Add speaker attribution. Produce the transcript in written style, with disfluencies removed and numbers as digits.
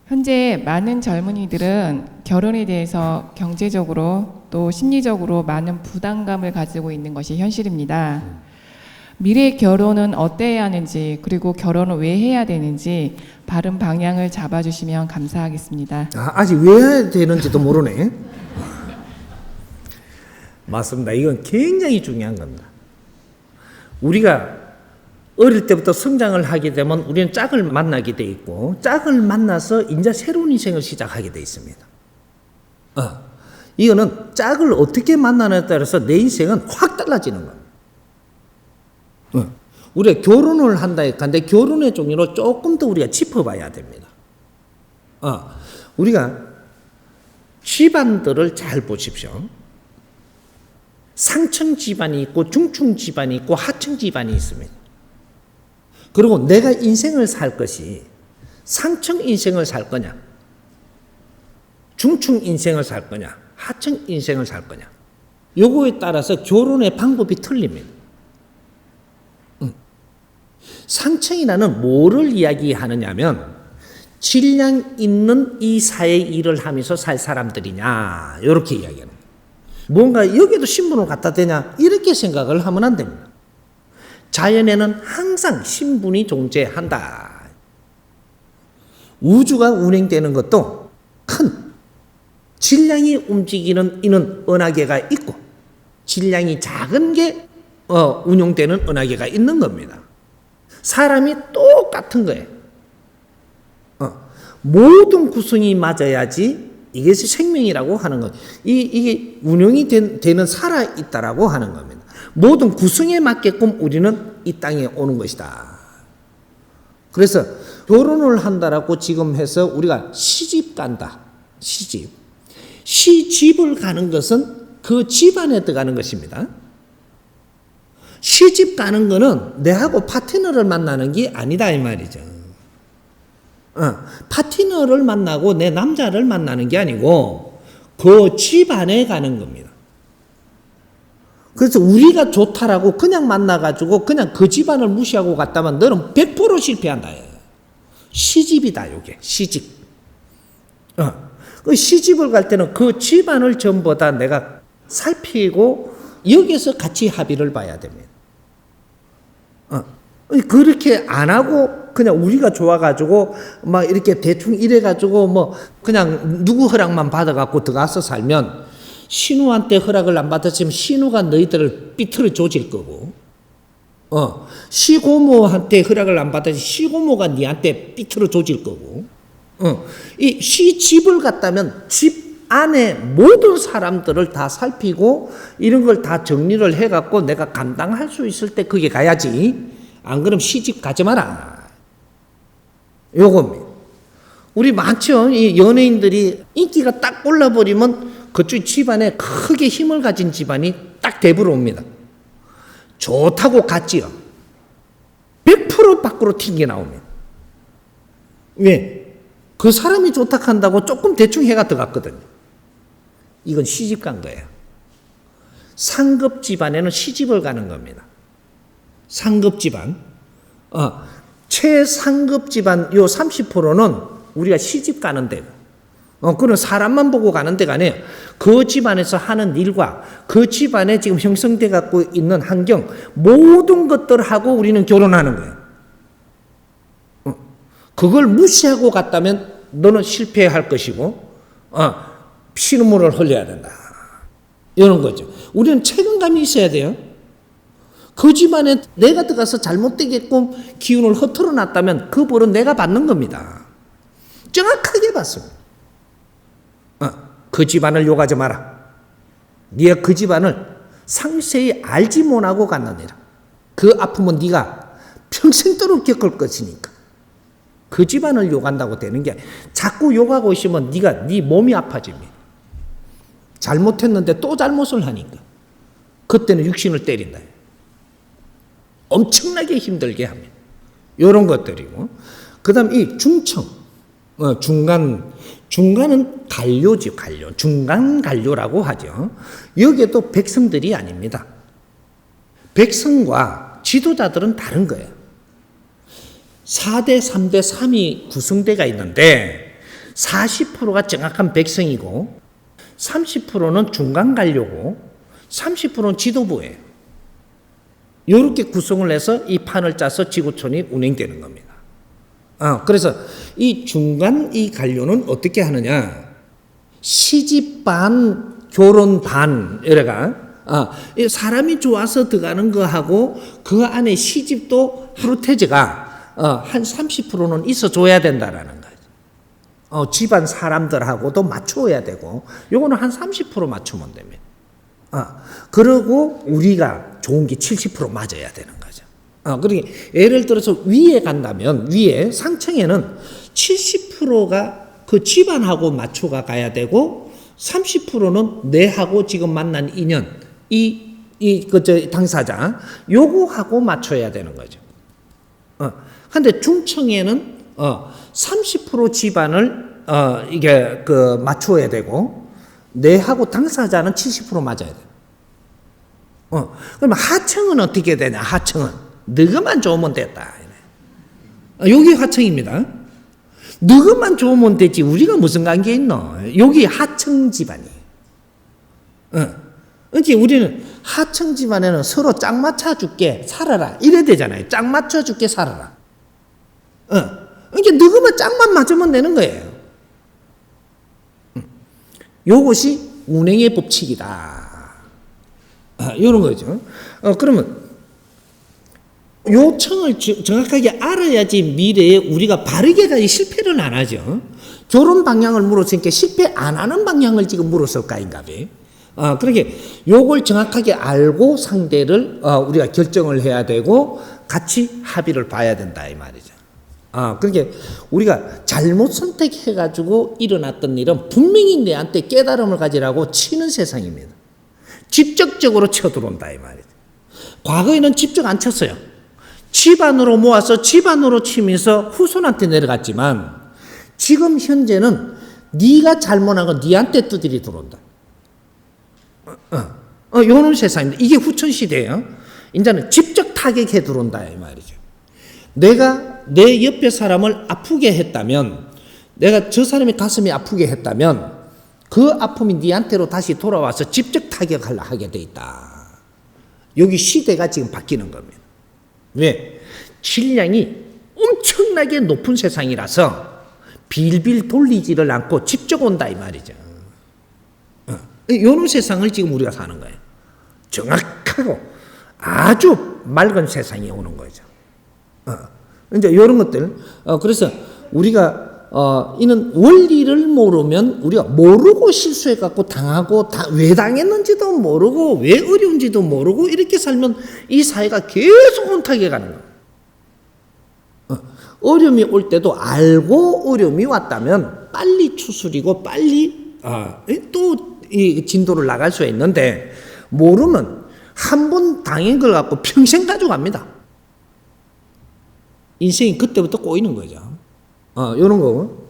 Speaker 1: 현재 많은 젊은이들은 결혼에 대해서 경제적으로 또 심리적으로 많은 부담감을 가지고 있는 것이 현실입니다. 미래 결혼은 어때야 하는지, 그리고 결혼을 왜 해야 되는지 바른 방향을 잡아주시면 감사하겠습니다.
Speaker 2: 아직 왜 해야 되는지도 모르네. 맞습니다. 이건 굉장히 중요한 겁니다. 우리가 어릴 때부터 성장을 하게 되면 우리는 짝을 만나게 돼 있고, 짝을 만나서 이제 새로운 인생을 시작하게 돼 있습니다. 이거는 짝을 어떻게 만나느냐에 따라서 내 인생은 확 달라지는 겁니다. 우리가 결혼을 한다 했는데 결혼의 종류를 조금 더 우리가 짚어봐야 됩니다. 우리가 집안들을 잘 보십시오. 상층 집안이 있고 중층 집안이 있고 하층 집안이 있습니다. 그리고 내가 인생을 살 것이 상층 인생을 살 거냐, 중층 인생을 살 거냐, 하층 인생을 살 거냐, 요거에 따라서 결혼의 방법이 틀립니다. 상층이라는 뭐를 이야기하느냐면 질량 있는 이 사회 일을 하면서 살 사람들이냐, 이렇게 이야기합니다. 뭔가 여기도 신분을 갖다 대냐, 이렇게 생각을 하면 안 됩니다. 자연에는 항상 신분이 존재한다. 우주가 운행되는 것도 큰 질량이 움직이는 이는 은하계가 있고, 질량이 작은 게 운용되는 은하계가 있는 겁니다. 사람이 똑같은 거예요. 모든 구성이 맞아야지 이것이 생명이라고 하는 것. 이게 운영이 되는 살아있다라고 하는 겁니다. 모든 구성에 맞게끔 우리는 이 땅에 오는 것이다. 그래서 결혼을 한다라고 지금 해서 우리가 시집 간다. 시집을 가는 것은 그 집안에 들어가는 것입니다. 시집 가는 거는 내하고 파트너를 만나는 게 아니다, 이 말이죠. 파트너를 만나고 내 남자를 만나는 게 아니고 그 집안에 가는 겁니다. 그래서 우리가 좋다라고 그냥 만나가지고 그냥 그 집안을 무시하고 갔다면 너는 100% 실패한다. 시집이다, 이게 시집. 그 시집을 갈 때는 그 집안을 전부 다 내가 살피고 여기서 같이 합의를 봐야 됩니다. 그렇게 안 하고 그냥 우리가 좋아가지고 막 이렇게 대충 이래가지고 뭐 그냥 누구 허락만 받아갖고 들어가서 살면 신우한테 허락을 안 받았으면 신우가 너희들을 삐뚤어 조질 거고, 시고모한테 허락을 안 받았으면 시고모가 니한테 삐뚤어 조질 거고, 이 시집을 갔다면 집 안에 모든 사람들을 다 살피고 이런 걸 다 정리를 해갖고 내가 감당할 수 있을 때 그게 가야지. 안 그러면 시집 가지 마라. 요겁니다. 우리 많죠. 이 연예인들이 인기가 딱 올라버리면 그쪽 집안에 크게 힘을 가진 집안이 딱 대부로 옵니다. 좋다고 갔지요. 100% 밖으로 튕겨 나옵니다. 왜? 그 사람이 좋다 한다고 조금 대충 해가 들어갔거든요. 이건 시집 간 거예요. 상급 집안에는 시집을 가는 겁니다. 상급 집안. 최상급 집안 요 30%는 우리가 시집 가는 데고, 그건 사람만 보고 가는 데가 아니에요. 그 집안에서 하는 일과 그 집안에 지금 형성돼 갖고 있는 환경, 모든 것들하고 우리는 결혼하는 거예요. 그걸 무시하고 갔다면 너는 실패할 것이고, 피눈물을 흘려야 된다. 이런 거죠. 우리는 책임감이 있어야 돼요. 그 집안에 내가 들어가서 잘못되게끔 기운을 흐트러 놨다면 그 벌은 내가 받는 겁니다. 정확하게 받습니다. 그 집안을 욕하지 마라. 네가 그 집안을 상세히 알지 못하고 갔느니라. 그 아픔은 네가 평생도록 겪을 것이니까. 그 집안을 욕한다고 되는 게 아니야. 자꾸 욕하고 있으면 네 몸이 아파집니다. 잘못했는데 또 잘못을 하니까. 그때는 육신을 때린다. 엄청나게 힘들게 합니다. 이런 것들이고, 그 다음 이 중층, 중간은 관료지, 관료. 중간 관료라고 하죠. 여기에도 백성들이 아닙니다. 백성과 지도자들은 다른 거예요. 4대, 3대, 3이 구성대가 있는데 40%가 정확한 백성이고 30%는 중간 관료고 30%는 지도부예요. 이렇게 구성을 해서 이 판을 짜서 지구촌이 운행되는 겁니다. 그래서 이 중간 이 관료는 어떻게 하느냐? 시집 반, 결혼 반, 이래가 사람이 좋아서 들어가는 거하고 그 안에 시집도 프로테즈가 한 30%는 있어줘야 된다라는 거죠. 집안 사람들하고도 맞춰야 되고 요거는 한 30% 맞추면 됩니다. 그리고 우리가 좋은 게 70% 맞아야 되는 거죠. 그러니까 예를 들어서 위에 간다면 위에 상층에는 70%가 그 집안하고 맞춰가 가야 되고 30%는 내하고 지금 만난 인연 그 당사자 요거하고 맞춰야 되는 거죠. 근데 중층에는 30% 집안을 이게 그 맞춰야 되고 내하고 당사자는 70% 맞아야 돼. 그러면 하층은 어떻게 되냐? 하층은 너희만 좋으면 됐다. 여기 하층입니다. 너희만 좋으면 되지 우리가 무슨 관계 있노? 여기 하층 집안이에요. 그러니까 우리는 하층 집안에는 서로 짝 맞춰 줄게 살아라 이래 되잖아요. 짝 맞춰 줄게 살아라. 그러니까 너희만 짝만 맞으면 되는 거예요. 요것이 운행의 법칙이다. 이런 거죠. 그러면 요청을 정확하게 알아야지 미래에 우리가 바르게 가지 실패를 안 하죠. 결혼 방향을 물었으니까 실패 안 하는 방향을 지금 물었을 까인가 봐. 그렇게 요걸 정확하게 알고 상대를 우리가 결정을 해야 되고 같이 합의를 봐야 된다 이 말이죠. 그러니까 우리가 잘못 선택해가지고 일어났던 일은 분명히 내한테 깨달음을 가지라고 치는 세상입니다. 직접적으로 쳐들어온다 이 말이죠. 과거에는 직접 안 쳤어요. 집안으로 모아서 집안으로 치면서 후손한테 내려갔지만 지금 현재는 네가 잘못한 건 네한테 두드리 들어온다. 이런 세상입니다. 이게 후천시대예요. 이제는 직접 타격해 들어온다 이 말이죠. 내가 내 옆에 사람을 아프게 했다면 내가 저 사람의 가슴이 아프게 했다면 그 아픔이 네한테로 다시 돌아와서 직접 타격하려 하게 돼 있다. 여기 시대가 지금 바뀌는 겁니다. 왜? 질량이 엄청나게 높은 세상이라서 빌빌 돌리지를 않고 직접 온다 이 말이죠. 이런 세상을 지금 우리가 사는 거예요. 정확하고 아주 맑은 세상이 오는 거죠. 이제 이런 것들. 그래서 우리가 이는 원리를 모르면 우리가 모르고 실수해갖고 당하고 왜 당했는지도 모르고 왜 어려운지도 모르고 이렇게 살면 이 사회가 계속 온탁해 가는 거예요. 어려움이 올 때도 알고 어려움이 왔다면 빨리 추스리고 빨리 또 이 진도를 나갈 수 있는데 모르면 한 번 당한 걸 갖고 평생 가져갑니다. 인생이 그때부터 꼬이는 거죠. 이런 거고.